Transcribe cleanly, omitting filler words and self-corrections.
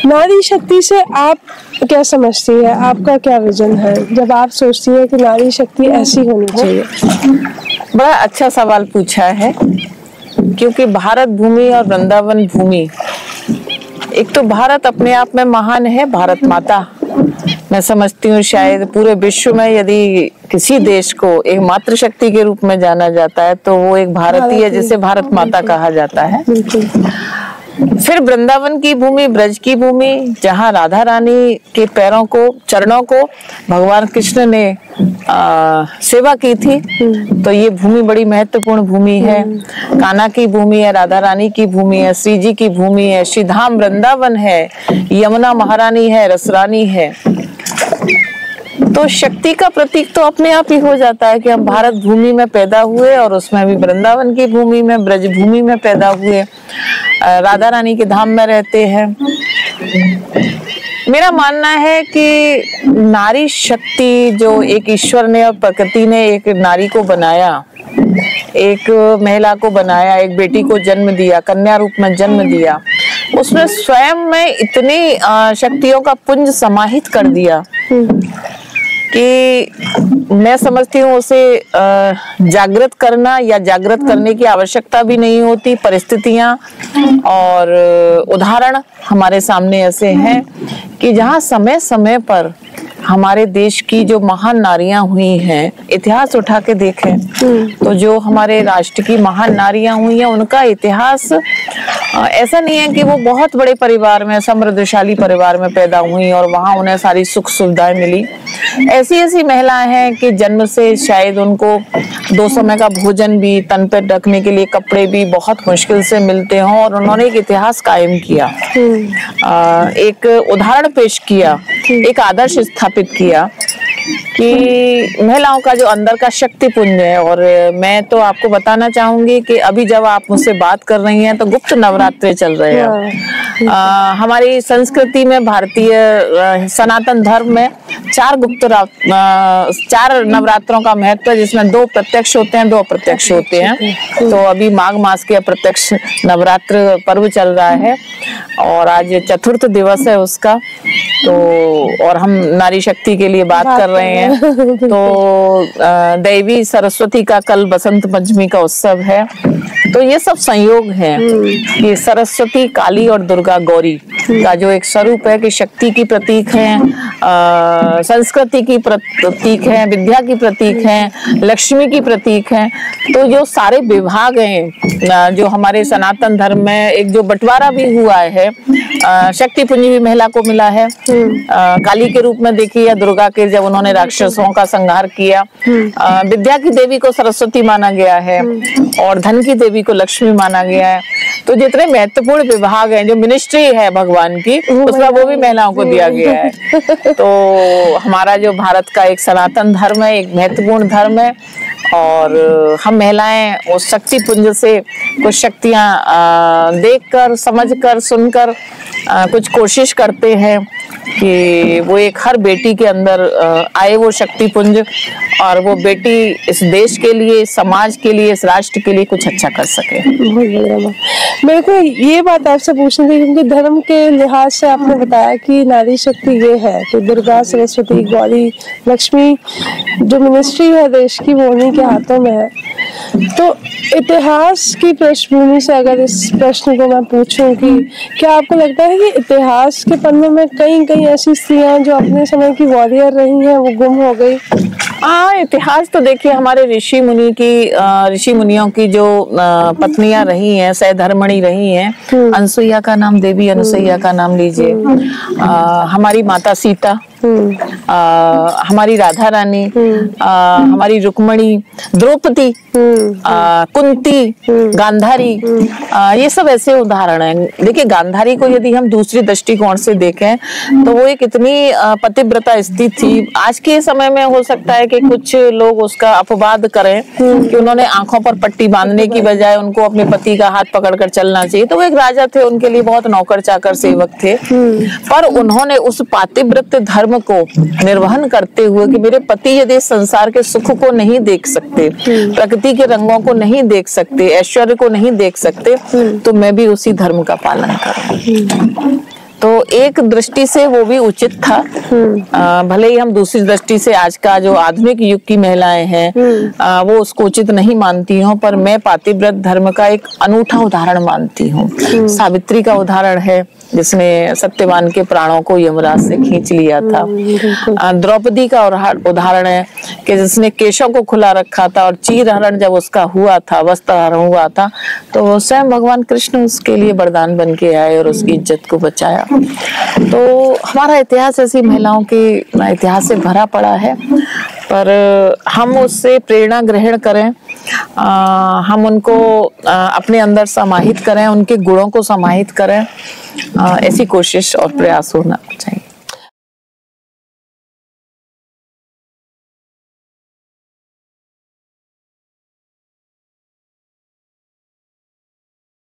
नारी शक्ति से आप क्या समझती है, आपका क्या विजन है जब आप सोचती है कि नारी शक्ति ऐसी होनी चाहिए? बड़ा अच्छा सवाल पूछा है, क्योंकि भारत भूमि और वृंदावन भूमि, एक तो भारत अपने आप में महान है, भारत माता। मैं समझती हूँ शायद पूरे विश्व में यदि किसी देश को एक मातृशक्ति के रूप में जाना जाता है तो वो एक भारतीय है, जिसे भारत माता कहा जाता है। फिर वृंदावन की भूमि, ब्रज की भूमि, जहाँ राधा रानी के पैरों को, चरणों को भगवान कृष्ण ने सेवा की थी, तो ये भूमि बड़ी महत्वपूर्ण भूमि है। कान्हा की भूमि है, राधा रानी की भूमि है, श्री जी की भूमि है, श्री धाम वृंदावन है, यमुना महारानी है, रसरानी है। तो शक्ति का प्रतीक तो अपने आप ही हो जाता है कि हम भारत भूमि में पैदा हुए और उसमें भी वृंदावन की भूमि में, ब्रज भूमि में पैदा हुए, राधा रानी के धाम में रहते हैं। मेरा मानना है कि नारी शक्ति जो एक ईश्वर ने और प्रकृति ने एक नारी को बनाया, एक महिला को बनाया, एक बेटी को जन्म दिया, कन्या रूप में जन्म दिया, उसमें स्वयं में इतनी शक्तियों का पुंज समाहित कर दिया कि मैं समझती हूँ उसे जागृत करना या जागृत करने की आवश्यकता भी नहीं होती। परिस्थितियां और उदाहरण हमारे सामने ऐसे हैं कि जहाँ समय समय पर हमारे देश की जो महान नारियां हुई हैं, इतिहास उठा के देखें तो जो हमारे राष्ट्र की महान नारियां हुई हैं उनका इतिहास ऐसा नहीं है कि वो बहुत बड़े परिवार में, समृद्धशाली परिवार में पैदा हुई और वहां उन्हें सारी सुख सुविधाएं मिली। ऐसी ऐसी महिलाएं हैं कि जन्म से शायद उनको 2 समय का भोजन भी, तन पर रखने के लिए कपड़े भी बहुत मुश्किल से मिलते हों और उन्होंने एक इतिहास कायम किया, एक उदाहरण पेश किया, एक आदर्श स्थापित किया कि महिलाओं का जो अंदर का शक्ति पुंज है। और मैं तो आपको बताना चाहूंगी कि अभी जब आप मुझसे बात कर रही हैं तो गुप्त नवरात्रे चल रहे हैं। हमारी संस्कृति में, भारतीय सनातन धर्म में 4 नवरात्रों का महत्व है, जिसमें 2 प्रत्यक्ष होते हैं, 2 अप्रत्यक्ष होते हैं। तो अभी माघ मास के अप्रत्यक्ष नवरात्र पर्व चल रहा है और आज 4th दिवस है उसका। तो और हम नारी शक्ति के लिए बात कर रहे हैं तो देवी सरस्वती का कल बसंत पंचमी का उत्सव है। तो ये सब संयोग है कि सरस्वती, काली और दुर्गा, गौरी का जो एक स्वरूप है कि शक्ति की प्रतीक है, संस्कृति की प्रतीक है, विद्या की प्रतीक है, लक्ष्मी की प्रतीक है। तो जो सारे विभाग हैं जो हमारे सनातन धर्म में, एक जो बंटवारा भी हुआ है, शक्ति पुंज भी महिला को मिला है। काली के रूप में देखिए, या दुर्गा के जब उन्होंने राक्षसों का संहार किया, विद्या की देवी को सरस्वती माना गया है और धन की देवी को लक्ष्मी माना गया है। तो जितने महत्वपूर्ण विभाग हैं, जो मिनिस्ट्री है भगवान की, उसमें वो भी महिलाओं को दिया गया है। तो हमारा जो भारत का एक सनातन धर्म है, एक महत्वपूर्ण धर्म है और हम महिलाएं उस शक्ति पुंज से कुछ शक्तियां देखकर, समझकर, सुनकर कुछ कोशिश करते हैं कि वो एक हर बेटी के अंदर आए वो शक्ति पुंज और वो बेटी इस देश के लिए, इस समाज के लिए, इस राष्ट्र के लिए कुछ अच्छा कर सके। मेरे को ये बात आपसे पूछनी थी, क्योंकि धर्म के लिहाज से आपने बताया कि नारी शक्ति ये है कि दुर्गा, सरस्वती, गौरी, लक्ष्मी जो मिनिस्ट्री है देश की वो उन्हीं के हाथों में है। तो इतिहास की पृष्ठभूमि से अगर इस प्रश्न को मैं पूछूं कि क्या आपको लगता है कि इतिहास के पन्नों में कई कई ऐसी स्त्रियां जो अपने समय की वॉरियर रही हैं वो गुम हो गई? इतिहास तो देखिए हमारे ऋषि मुनियों की जो पत्नियां रही हैं, सहधर्मणी रही हैं। अनसुईया का नाम, देवी अनसुईया का नाम लीजिए, हमारी माता सीता, हमारी राधा रानी, हमारी रुक्मणी, द्रौपदी, कुंती, गांधारी, ये सब ऐसे उदाहरण हैं। देखिए गांधारी को यदि हम दूसरी दृष्टिकोण से देखें तो वो एक इतनी पतिव्रता स्त्री थी। आज के समय में हो सकता है कि कुछ लोग उसका अपवाद करें कि उन्होंने आंखों पर पट्टी बांधने की बजाय उनको अपने पति का हाथ पकड़कर चलना चाहिए। तो वो एक राजा थे, उनके लिए बहुत नौकर चाकर सेवक थे, पर उन्होंने उस पातिव्रत धर्म को निर्वहन करते हुए कि मेरे पति यदि संसार के सुख को नहीं देख सकते, प्रकृति के रंगों को नहीं देख सकते, ऐश्वर्य को नहीं देख सकते, तो मैं भी उसी धर्म का पालन करूं। तो एक दृष्टि से वो भी उचित था। भले ही हम दूसरी दृष्टि से आज का जो आधुनिक युग की महिलाएं हैं वो उसको उचित नहीं मानती हूँ, पर मैं पातिव्रत धर्म का एक अनूठा उदाहरण मानती हूँ। सावित्री का उदाहरण है जिसने सत्यवान के प्राणों को यमराज से खींच लिया था। द्रौपदी का उदाहरण है कि जिसने केशों को खुला रखा था और चीरहरण जब उसका हुआ था, वस्त्रहरण हुआ था, तो स्वयं भगवान कृष्ण उसके लिए वरदान बन के आए और उसकी इज्जत को बचाया। तो हमारा इतिहास ऐसी महिलाओं के इतिहास से भरा पड़ा है, पर हम उससे प्रेरणा ग्रहण करें, हम उनको अपने अंदर समाहित करें, उनके गुणों को समाहित करें, ऐसी कोशिश और प्रयास होना चाहिए।